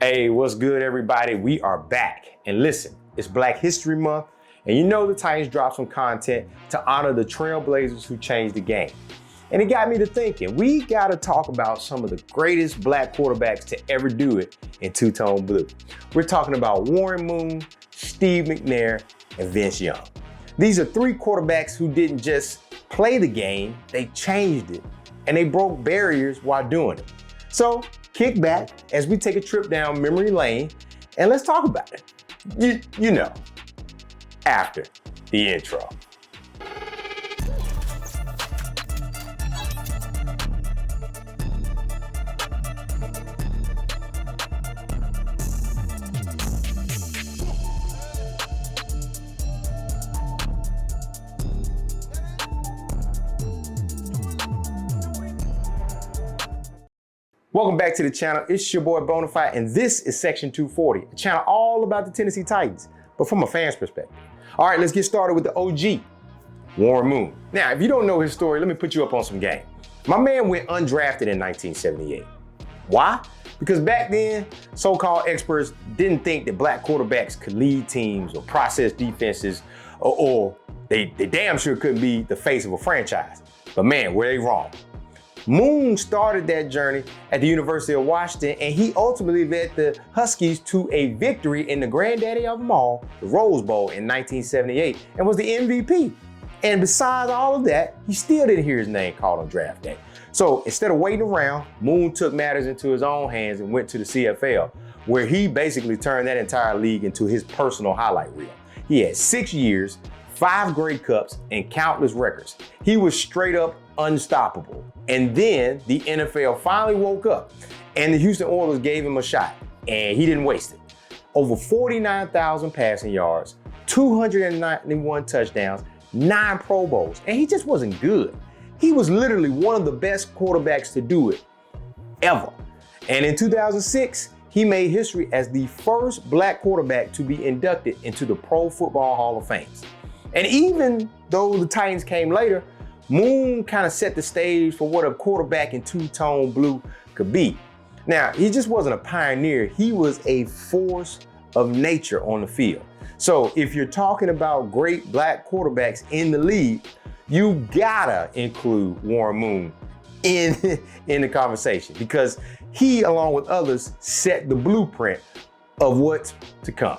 Hey, what's good, everybody? We are back. And listen, it's Black History Month, and you know the Titans dropped some content to honor the trailblazers who changed the game. And it got me to thinking, we gotta talk about some of the greatest black quarterbacks to ever do it in two-tone blue. We're talking about Warren Moon, Steve McNair, and Vince Young. These are three quarterbacks who didn't just play the game, they changed it, and they broke barriers while doing it. So kick back as we take a trip down memory lane and let's talk about it. You know, after the intro. Welcome back to the channel. It's your boy Bonafide, and this is Section 240, a channel all about the Tennessee Titans, but from a fan's perspective. All right, let's get started with the OG, Warren Moon. Now, if you don't know his story, let me put you up on some game. My man went undrafted in 1978. Why? Because back then, so-called experts didn't think that black quarterbacks could lead teams or process defenses, or they damn sure couldn't be the face of a franchise. But man, were they wrong. Moon started that journey at the University of Washington, and he ultimately led the Huskies to a victory in the granddaddy of them all, the Rose Bowl in 1978, and was the MVP. And besides all of that, he still didn't hear his name called on draft day. So instead of waiting around, Moon took matters into his own hands and went to the CFL, where he basically turned that entire league into his personal highlight reel. He had 6 years, 5 Grey Cups, and countless records. He was straight up unstoppable. And then the NFL finally woke up and the Houston Oilers gave him a shot, and he didn't waste it. Over 49,000 passing yards, 291 touchdowns, 9 Pro Bowls, and he just wasn't good. He was literally one of the best quarterbacks to do it ever. And in 2006, he made history as the first black quarterback to be inducted into the Pro Football Hall of Fame. And even though the Titans came later, Moon kind of set the stage for what a quarterback in two-tone blue could be. Now, he just wasn't a pioneer, he was a force of nature on the field. So if you're talking about great black quarterbacks in the league, you gotta include Warren Moon in the conversation, because he, along with others, set the blueprint of what's to come.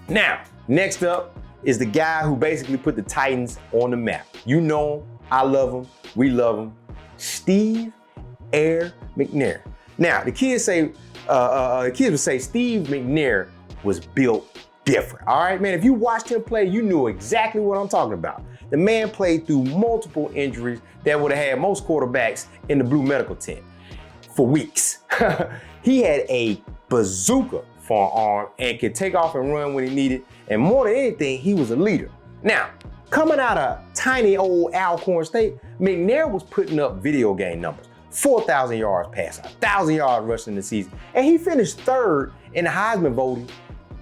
Now, next up is the guy who basically put the Titans on the map. You know him, I love him, we love him, Steve Air McNair. Now, the kids would say Steve McNair was built different. All right, man, if you watched him play, you knew exactly what I'm talking about. The man played through multiple injuries that would have had most quarterbacks in the blue medical tent for weeks. He had a bazooka for an arm and could take off and run when he needed. And more than anything, he was a leader. Now, coming out of tiny old Alcorn State, McNair was putting up video game numbers. 4,000 yards passing, 1,000 yards rushing in the season. And he finished third in the Heisman voting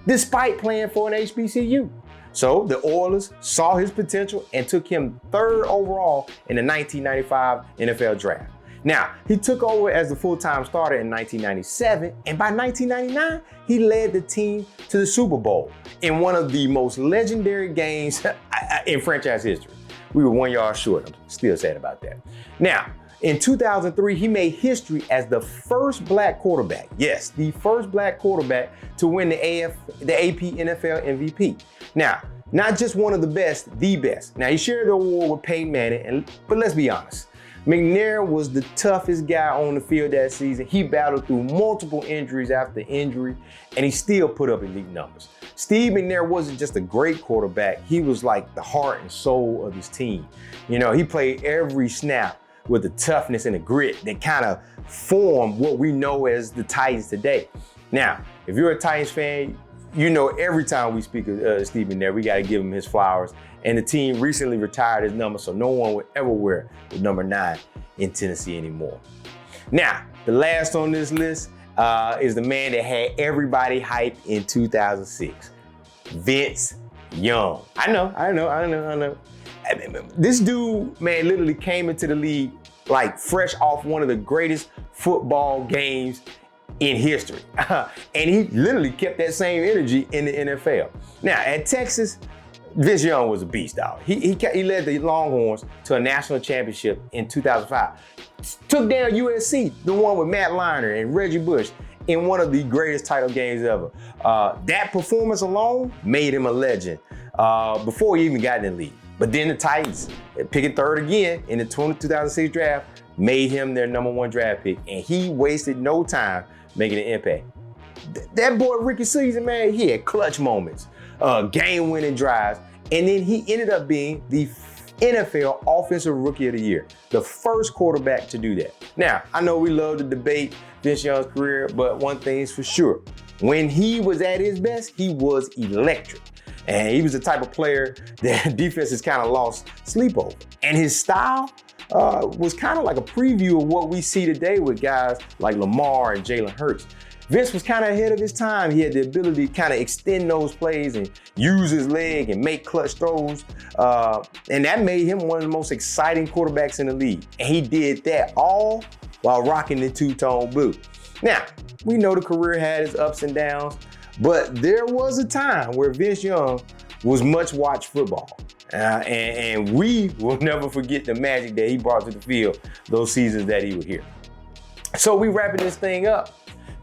despite playing for an HBCU. So the Oilers saw his potential and took him third overall in the 1995 NFL Draft. Now, he took over as the full-time starter in 1997, and by 1999, he led the team to the Super Bowl in one of the most legendary games in franchise history. We were 1 yard short. I'm still sad about that. Now, in 2003, he made history as the first black quarterback, yes, the first black quarterback to win the AP NFL MVP. Now, not just one of the best, the best. Now, he shared the award with Peyton Manning, but let's be honest. McNair was the toughest guy on the field that season. He battled through multiple injuries after injury, and he still put up elite numbers. Steve McNair wasn't just a great quarterback, he was like the heart and soul of his team. You know, he played every snap with the toughness and the grit that kind of formed what we know as the Titans today. Now, if you're a Titans fan, you know every time we speak of Steve McNair, we got to give him his flowers. And the team recently retired his number, so no one would ever wear the number 9 in Tennessee anymore. Now, the last on this list is the man that had everybody hyped in 2006, Vince Young. I know. This dude, man, literally came into the league like fresh off one of the greatest football games in history. And he literally kept that same energy in the NFL. Now, at Texas, Vince Young was a beast, dog. He led the Longhorns to a national championship in 2005. Took down USC, the one with Matt Leinart and Reggie Bush, in one of the greatest title games ever. That performance alone made him a legend before he even got in the league. But then the Titans, picking third again in the 2006 draft, made him their #1 draft pick, and he wasted no time making an impact. That boy Ricky Season, man, he had clutch moments, game-winning drives, and then he ended up being the NFL Offensive Rookie of the Year, the first quarterback to do that. Now, I know we love to debate Vince Young's career, but one thing's for sure. When he was at his best, he was electric. And he was the type of player that defenses kind of lost sleep over. And his style was kind of like a preview of what we see today with guys like Lamar and Jalen Hurts. Vince was kind of ahead of his time. He had the ability to kind of extend those plays and use his leg and make clutch throws. And that made him one of the most exciting quarterbacks in the league. And he did that all while rocking the two-tone blue. Now, we know the career had its ups and downs, but there was a time where Vince Young was much watched football. And we will never forget the magic that he brought to the field those seasons that he was here. So we wrapping this thing up.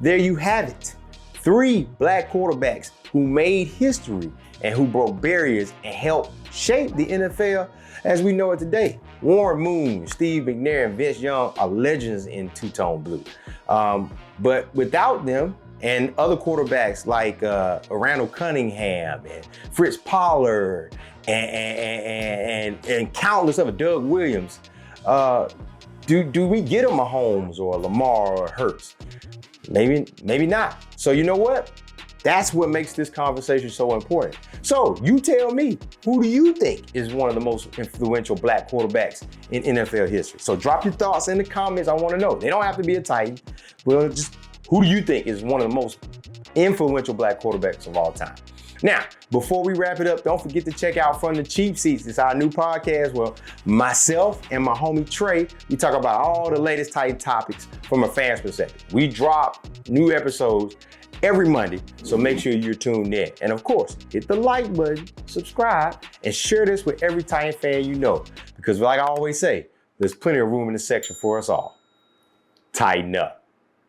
There you have it. 3 black quarterbacks who made history and who broke barriers and helped shape the NFL as we know it today. Warren Moon, Steve McNair, and Vince Young are legends in two-tone blue. But without them, and other quarterbacks like Randall Cunningham and Fritz Pollard and countless other, Doug Williams, do we get a Mahomes or a Lamar or a Hurts? Maybe not. So you know what? That's what makes this conversation so important. So you tell me, who do you think is one of the most influential black quarterbacks in NFL history? So drop your thoughts in the comments. I want to know. They don't have to be a Titan. Well, just who do you think is one of the most influential black quarterbacks of all time? Now, before we wrap it up, don't forget to check out From the Cheap Seats. It's our new podcast where myself and my homie Trey, we talk about all the latest Titan topics from a fan's perspective. We drop new episodes every Monday, so make sure you're tuned in. And of course, hit the like button, subscribe, and share this with every Titan fan you know. Because like I always say, there's plenty of room in the section for us all. Tighten up.